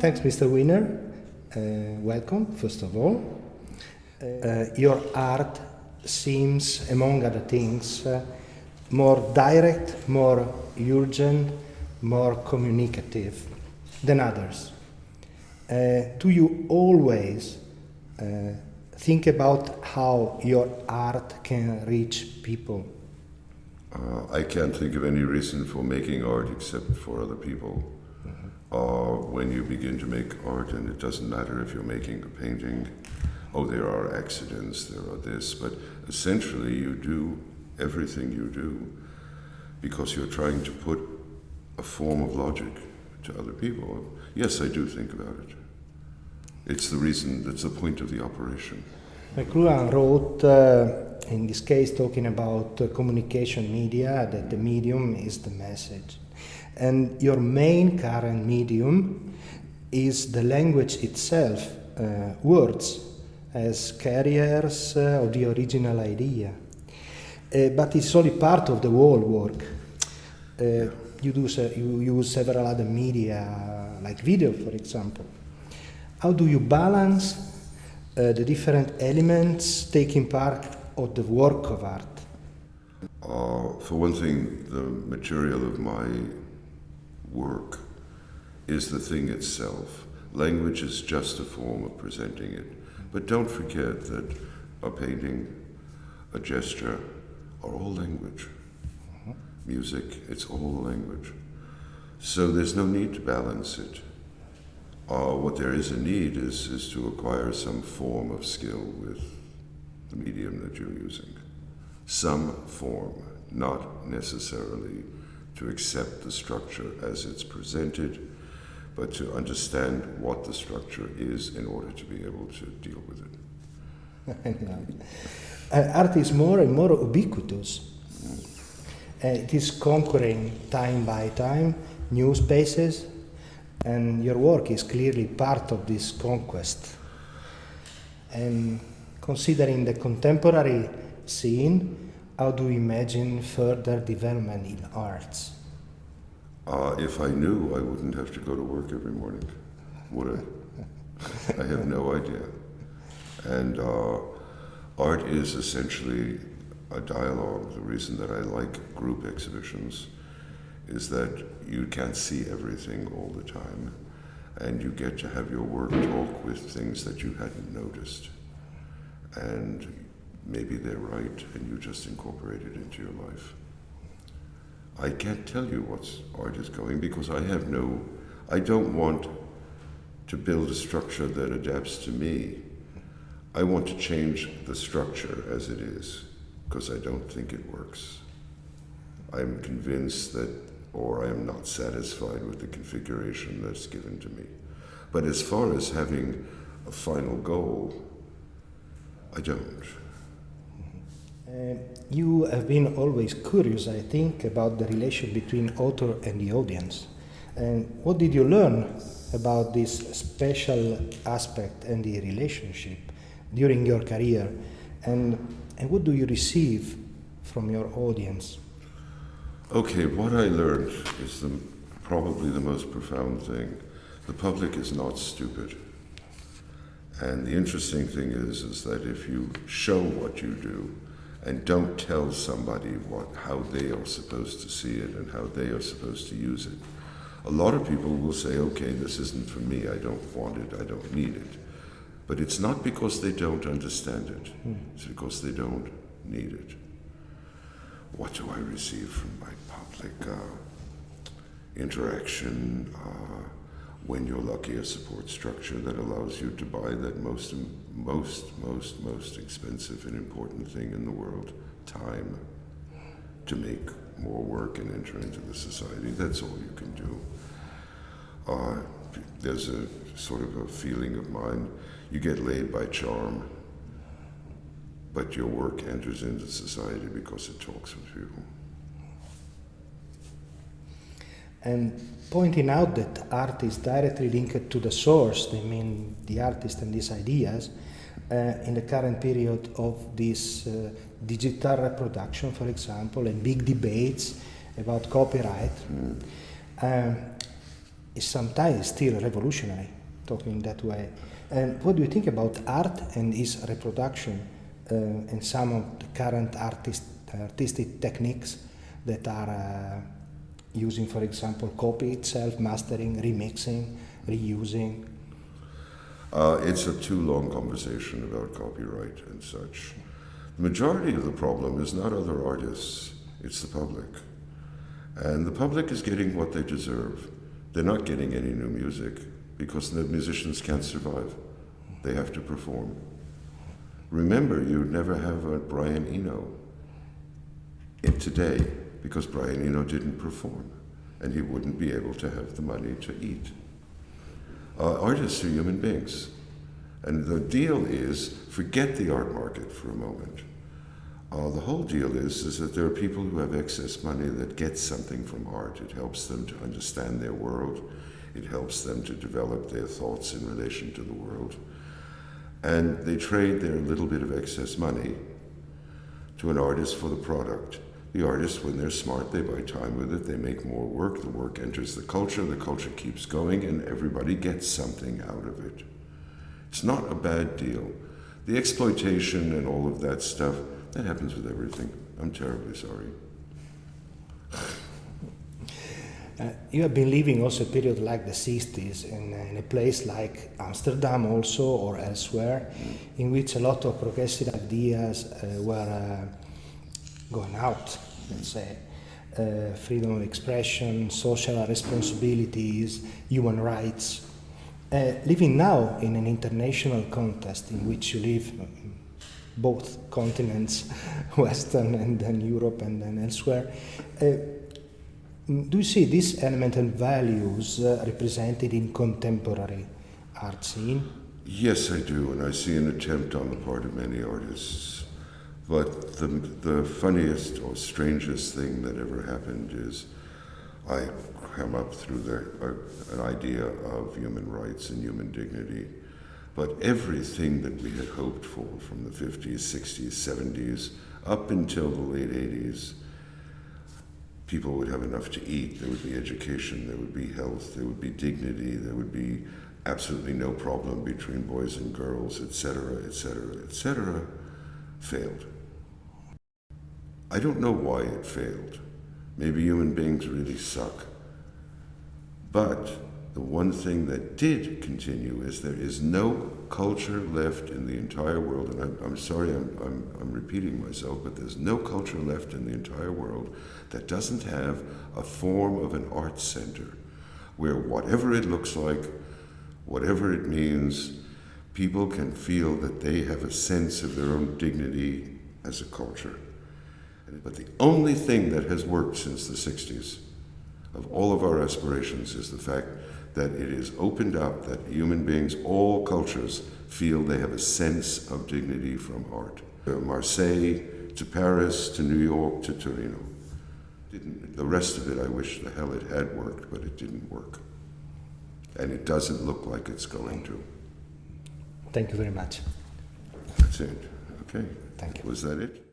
Thanks, Mr. Weiner. Welcome, first of all. Your art seems, among other things, more direct, more urgent, more communicative than others. Do you always think about how your art can reach people? I can't think of any reason for making art except for other people. When you begin to make art, and it doesn't matter if you're making a painting, there are accidents, there are this, but essentially you do everything you do because you're trying to put a form of logic to other people. Yes, I do think about it. It's the reason, that's the point of the operation. McLuhan wrote, in this case, talking about communication media, that the medium is the message. And your main current medium is the language itself, words, as carriers of the original idea. But it's only part of the whole work. You use several other media, like video, for example. How do you balance the different elements taking part of the work of art? For one thing, the material of my work is the thing itself. Language is just a form of presenting it. But don't forget that a painting, a gesture, are all language. Music, it's all language. So there's no need to balance it. What there is a need is to acquire some form of skill with the medium that you're using. Some form, not necessarily to accept the structure as it's presented, but to understand what the structure is in order to be able to deal with it. Art is more and more ubiquitous. It is conquering time by time new spaces, and your work is clearly part of this conquest. And considering the contemporary scene, how do you imagine further development in arts? If I knew, I wouldn't have to go to work every morning, would I? I have no idea. And art is essentially a dialogue. The reason that I like group exhibitions is that you can't see everything all the time, and you get to have your work talk with things that you hadn't noticed. And maybe they're right, and you just incorporate it into your life. I can't tell you what art is going because I don't want to build a structure that adapts to me. I want to change the structure as it is because I don't think it works. I'm convinced that, or I am not satisfied with the configuration that's given to me. But as far as having a final goal, I don't. You have been always curious, I think, about the relation between author and the audience. And what did you learn about this special aspect and the relationship during your career? And what do you receive from your audience? Okay, what I learned is probably the most profound thing. The public is not stupid. And the interesting thing is that if you show what you do and don't tell somebody how they are supposed to see it and how they are supposed to use it, a lot of people will say, okay, this isn't for me, I don't want it, I don't need it. But it's not because they don't understand it, it's because they don't need it. What do I receive from my public interaction? When you're lucky, a support structure that allows you to buy that most expensive and important thing in the world, time, to make more work and enter into the society. That's all you can do. There's a sort of a feeling of mine, you get laid by charm, but your work enters into society because it talks with people. And pointing out that art is directly linked to the source, I mean the artist and these ideas, in the current period of this digital reproduction, for example, and big debates about copyright. is sometimes still revolutionary, talking that way. And what do you think about art and its reproduction and some of the current artistic techniques that are using, for example, copy itself, mastering, remixing, reusing? It's a too long conversation about copyright and such. The majority of the problem is not other artists, it's the public. And the public is getting what they deserve. They're not getting any new music because the musicians can't survive. They have to perform. Remember, you'd never have a Brian Eno today because Brian Eno didn't perform and he wouldn't be able to have the money to eat. Artists are human beings. And the deal is, forget the art market for a moment. The whole deal is that there are people who have excess money that get something from art. It helps them to understand their world. It helps them to develop their thoughts in relation to the world. And they trade their little bit of excess money to an artist for the product. The artists, when they're smart, they buy time with it, they make more work, the work enters the culture keeps going, and everybody gets something out of it. It's not a bad deal. The exploitation and all of that stuff, that happens with everything. I'm terribly sorry. You have been living also a period like the 60s in a place like Amsterdam also or elsewhere, in which a lot of progressive ideas were going out, let's say. Freedom of expression, social responsibilities, human rights. Living now in an international context in which you live both continents, Western and then Europe and then elsewhere, do you see these elemental values represented in contemporary art scene? Yes, I do, and I see an attempt on the part of many artists. But the funniest or strangest thing that ever happened is I come up through an idea of human rights and human dignity. But everything that we had hoped for from the 50s, 60s, 70s, up until the late 80s, people would have enough to eat, there would be education, there would be health, there would be dignity, there would be absolutely no problem between boys and girls, etc., etc., etc., failed. I don't know why it failed. Maybe human beings really suck. But the one thing that did continue is there is no culture left in the entire world, and I'm sorry I'm repeating myself, but there's no culture left in the entire world that doesn't have a form of an art center where whatever it looks like, whatever it means, people can feel that they have a sense of their own dignity as a culture. But the only thing that has worked since the 60s of all of our aspirations is the fact that it is opened up, that human beings, all cultures, feel they have a sense of dignity from art. Marseille, to Paris, to New York, to Torino. The rest of it, I wish the hell it had worked, but it didn't work. And it doesn't look like it's going to. Thank you very much. That's it. Okay. Thank you. Was that it?